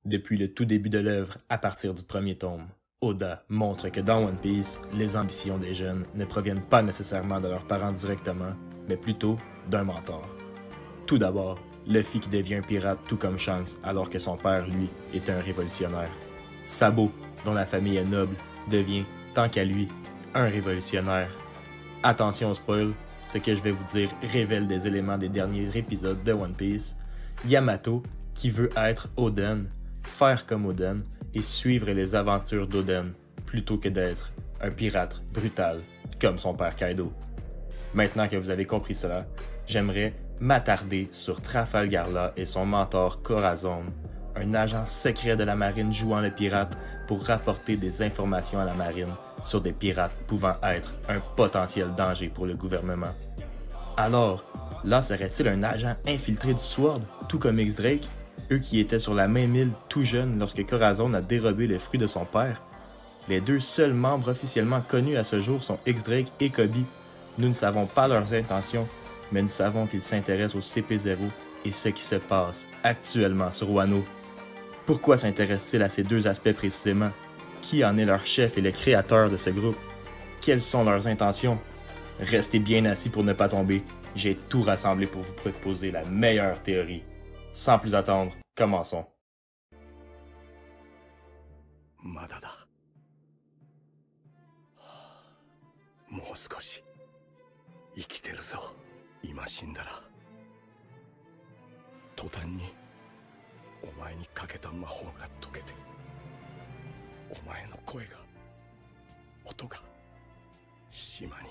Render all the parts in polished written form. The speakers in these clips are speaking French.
Depuis le tout début de l'œuvre, à partir du premier tome, Oda montre que dans One Piece, les ambitions des jeunes ne proviennent pas nécessairement de leurs parents directement, mais plutôt d'un mentor. Tout d'abord, Luffy qui devient un pirate tout comme Shanks alors que son père, lui, était un révolutionnaire. Sabo, dont la famille est noble, devient, tant qu'à lui, un révolutionnaire. Attention au spoil, ce que je vais vous dire révèle des éléments des derniers épisodes de One Piece. Yamato, qui veut être Oden, faire comme Oden et suivre les aventures d'Oden, plutôt que d'être un pirate brutal comme son père Kaido. Maintenant que vous avez compris cela, j'aimerais m'attarder sur Trafalgar Law et son mentor Corazon, un agent secret de la marine jouant le pirate pour rapporter des informations à la marine sur des pirates pouvant être un potentiel danger pour le gouvernement. Alors, là serait-il un agent infiltré du Sword, tout comme X-Drake, eux qui étaient sur la même île tout jeunes lorsque Corazon a dérobé les fruits de son père? Les deux seuls membres officiellement connus à ce jour sont X-Drake et Kobe. Nous ne savons pas leurs intentions, mais nous savons qu'ils s'intéressent au CP0 et ce qui se passe actuellement sur Wano. Pourquoi s'intéressent-ils à ces deux aspects précisément? Qui en est leur chef et le créateur de ce groupe? Quelles sont leurs intentions? Restez bien assis pour ne pas tomber. J'ai tout rassemblé pour vous proposer la meilleure théorie. Sans plus attendre, commençons. まだだ。もう少し生きてるぞ。今死んだら途端にお前にかけた魔法が解けて、お前の声が、音が島に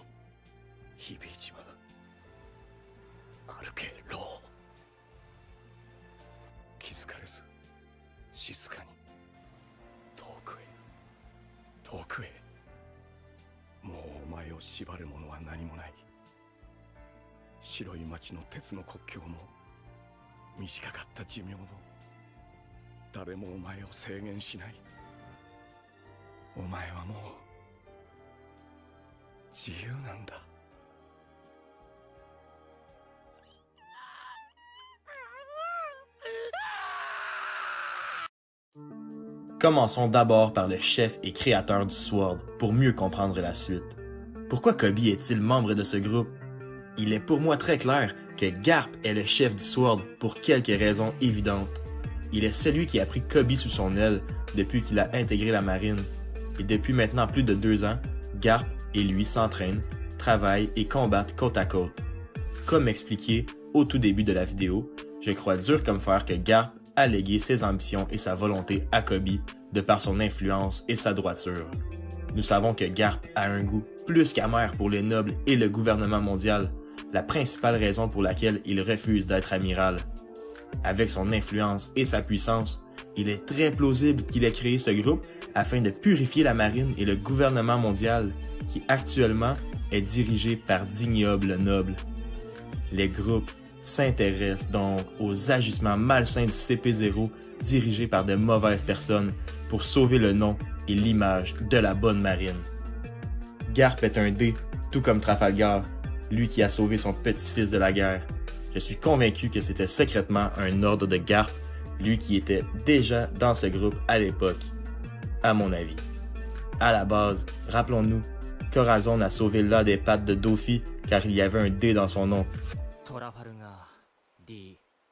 響いちまう。歩けロー。気づかれず静かに遠くへ遠くへ。もうお前を縛るものは何もない。白い町の鉄の国境も短かった寿命も誰もお前を制限しない。お前はもう自由なんだ。Commençons d'abord par le chef et créateur du Sword pour mieux comprendre la suite. Pourquoi Kobe est-il membre de ce groupe? Il est pour moi très clair que Garp est le chef du Sword pour quelques raisons évidentes. Il est celui qui a pris Kobe sous son aile depuis qu'il a intégré la marine. Et depuis maintenant plus de 2 ans, Garp et lui s'entraînent, travaillent et combattent côte à côte. Comme expliqué au tout début de la vidéo, je crois dur comme fer que Garp a légué ses ambitions et sa volonté à Kobe de par son influence et sa droiture. Nous savons que Garp a un goût plus qu'amer pour les nobles et le gouvernement mondial, la principale raison pour laquelle il refuse d'être amiral. Avec son influence et sa puissance, il est très plausible qu'il ait créé ce groupe afin de purifier la marine et le gouvernement mondial, qui actuellement est dirigé par d'ignobles nobles. Les groupes s'intéressent donc aux agissements malsains du CP0 dirigés par de mauvaises personnes pour sauver le nom et l'image de la bonne marine. Garp est un dé, tout comme Trafalgar, lui qui a sauvé son petit-fils de la guerre. Je suis convaincu que c'était secrètement un ordre de Garp, lui qui était déjà dans ce groupe à l'époque, à mon avis. À la base, rappelons-nous, Corazon a sauvé l'un des pattes de Doffy car il y avait un dé dans son nom.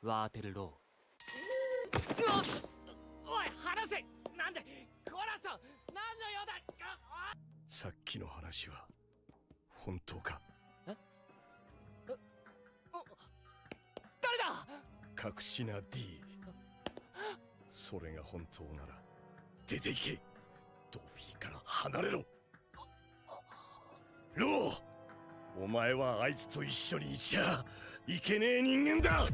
Waterloo. さっきの話は本当か？誰だ？隠しな D。それが本当なら出て行け。ドフィーから離れろ。ロー、お前はあいつと一緒にいちゃいけねえ人間だ。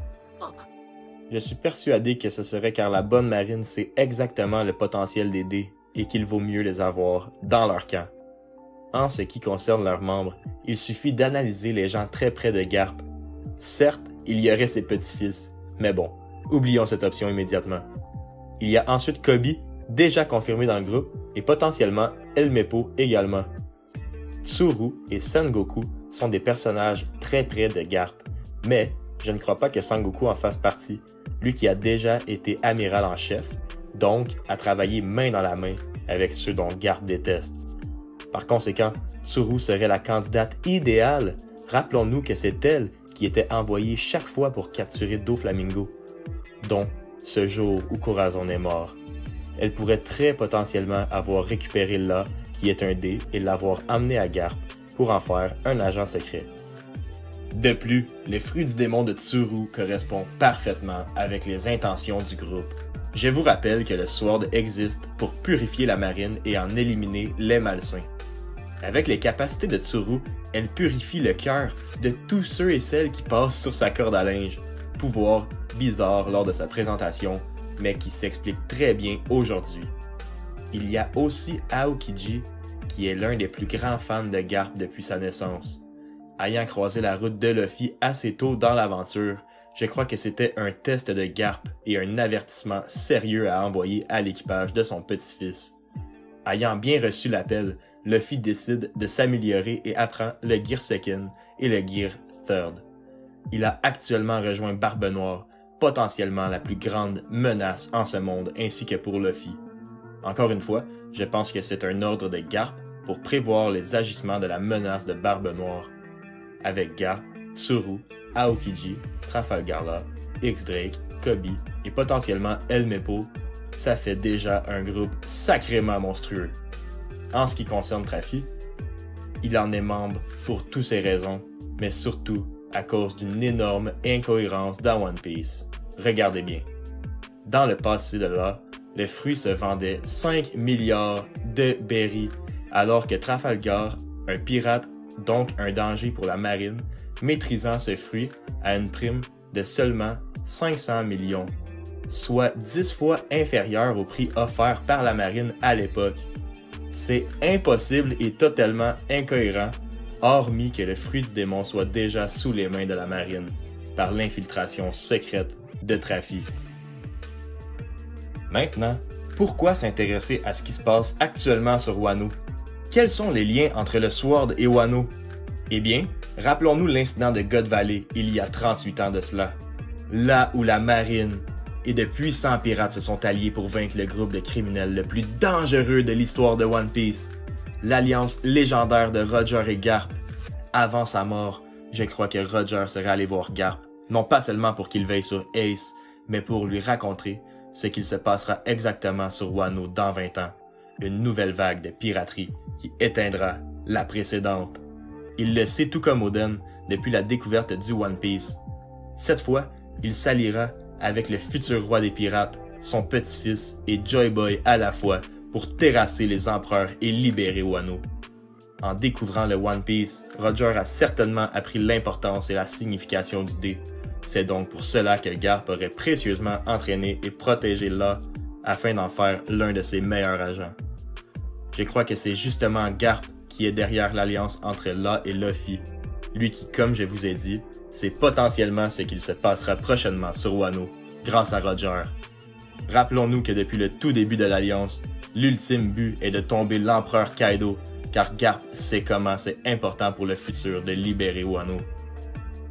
Je suis persuadé que ce serait car la bonne marine sait exactement le potentiel des dés et qu'il vaut mieux les avoir dans leur camp. En ce qui concerne leurs membres, il suffit d'analyser les gens très près de Garp. Certes, il y aurait ses petits-fils, mais bon, oublions cette option immédiatement. Il y a ensuite Kobe, déjà confirmé dans le groupe, et potentiellement El Meppo également. Tsuru et Sengoku sont des personnages très près de Garp, mais je ne crois pas que Sengoku en fasse partie, lui qui a déjà été amiral en chef, donc à travailler main dans la main avec ceux dont Garp déteste. Par conséquent, Tsuru serait la candidate idéale. Rappelons-nous que c'est elle qui était envoyée chaque fois pour capturer Doflamingo, dont ce jour où Corazon est mort. Elle pourrait très potentiellement avoir récupéré La, qui est un dé, et l'avoir amené à Garp pour en faire un agent secret. De plus, les fruits du démon de Tsuru correspondent parfaitement avec les intentions du groupe. Je vous rappelle que le Sword existe pour purifier la marine et en éliminer les malsains. Avec les capacités de Tsuru, elle purifie le cœur de tous ceux et celles qui passent sur sa corde à linge. Pouvoir bizarre lors de sa présentation, mais qui s'explique très bien aujourd'hui. Il y a aussi Aokiji, qui est l'un des plus grands fans de Garp depuis sa naissance. Ayant croisé la route de Luffy assez tôt dans l'aventure, je crois que c'était un test de Garp et un avertissement sérieux à envoyer à l'équipage de son petit-fils. Ayant bien reçu l'appel, Luffy décide de s'améliorer et apprend le Gear Second et le Gear Third. Il a actuellement rejoint Barbe Noire, potentiellement la plus grande menace en ce monde ainsi que pour Luffy. Encore une fois, je pense que c'est un ordre de Garp pour prévoir les agissements de la menace de Barbe Noire. Avec Garp, Tsuru, Aokiji, Trafalgar Law, X-Drake, Koby et potentiellement El Meppo, ça fait déjà un groupe sacrément monstrueux. En ce qui concerne Trafi, il en est membre pour toutes ces raisons, mais surtout à cause d'une énorme incohérence dans One Piece. Regardez bien. Dans le passé de là, le fruit se vendait 5 milliards de berries, alors que Trafalgar, un pirate, donc un danger pour la marine, maîtrisant ce fruit à une prime de seulement 500 millions, soit 10 fois inférieur au prix offert par la marine à l'époque. C'est impossible et totalement incohérent, hormis que le fruit du démon soit déjà sous les mains de la marine, par l'infiltration secrète de Trafi. Maintenant, pourquoi s'intéresser à ce qui se passe actuellement sur Wano? Quels sont les liens entre le Sword et Wano? Eh bien, rappelons-nous l'incident de God Valley il y a 38 ans de cela. Là où la marine et de puissants pirates se sont alliés pour vaincre le groupe de criminels le plus dangereux de l'histoire de One Piece, l'alliance légendaire de Roger et Garp. Avant sa mort, je crois que Roger serait allé voir Garp, non pas seulement pour qu'il veille sur Ace, mais pour lui raconter ce qu'il se passera exactement sur Wano dans 20 ans, une nouvelle vague de piraterie qui éteindra la précédente. Il le sait tout comme Oden depuis la découverte du One Piece. Cette fois, il s'alliera avec le futur roi des pirates, son petit-fils et Joy Boy à la fois pour terrasser les empereurs et libérer Wano. En découvrant le One Piece, Roger a certainement appris l'importance et la signification du dé. C'est donc pour cela que Garp aurait précieusement entraîné et protégé La afin d'en faire l'un de ses meilleurs agents. Je crois que c'est justement Garp qui est derrière l'alliance entre La et Luffy, lui qui, comme je vous ai dit, c'est potentiellement ce qu'il se passera prochainement sur Wano, grâce à Roger. Rappelons-nous que depuis le tout début de l'Alliance, l'ultime but est de tomber l'empereur Kaido, car Garp sait comment c'est important pour le futur de libérer Wano.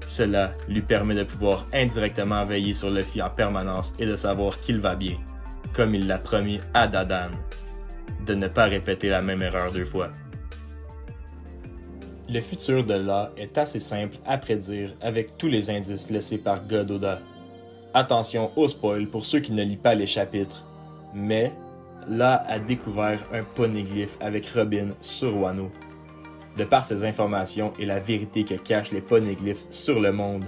Cela lui permet de pouvoir indirectement veiller sur Luffy en permanence et de savoir qu'il va bien, comme il l'a promis à Dadan, de ne pas répéter la même erreur 2 fois. Le futur de La est assez simple à prédire avec tous les indices laissés par God Oda. Attention au spoil pour ceux qui ne lisent pas les chapitres, mais La a découvert un poneglyphe avec Robin sur Wano. De par ces informations et la vérité que cachent les poneglyphes sur le monde,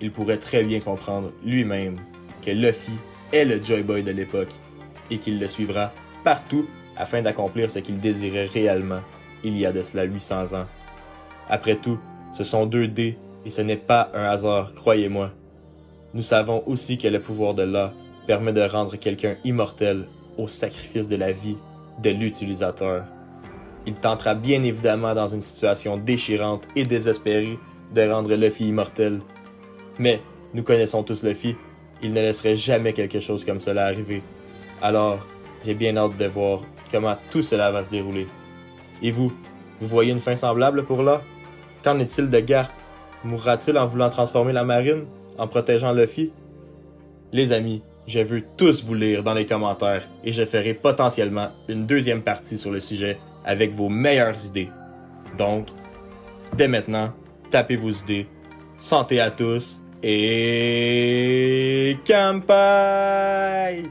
il pourrait très bien comprendre lui-même que Luffy est le Joy Boy de l'époque et qu'il le suivra partout afin d'accomplir ce qu'il désirait réellement il y a de cela 800 ans. Après tout, ce sont 2 dés et ce n'est pas un hasard, croyez-moi. Nous savons aussi que le pouvoir de La permet de rendre quelqu'un immortel au sacrifice de la vie de l'utilisateur. Il tentera bien évidemment dans une situation déchirante et désespérée de rendre Luffy immortel. Mais, nous connaissons tous Luffy, il ne laisserait jamais quelque chose comme cela arriver. Alors, j'ai bien hâte de voir comment tout cela va se dérouler. Et vous voyez une fin semblable pour là? Qu'en est-il de Garp? Mourra-t-il en voulant transformer la marine, en protégeant Luffy? Les amis, Je veux tous vous lire dans les commentaires et je ferai potentiellement une deuxième partie sur le sujet avec vos meilleures idées. Donc, dès maintenant, tapez vos idées. Santé à tous et Kampai!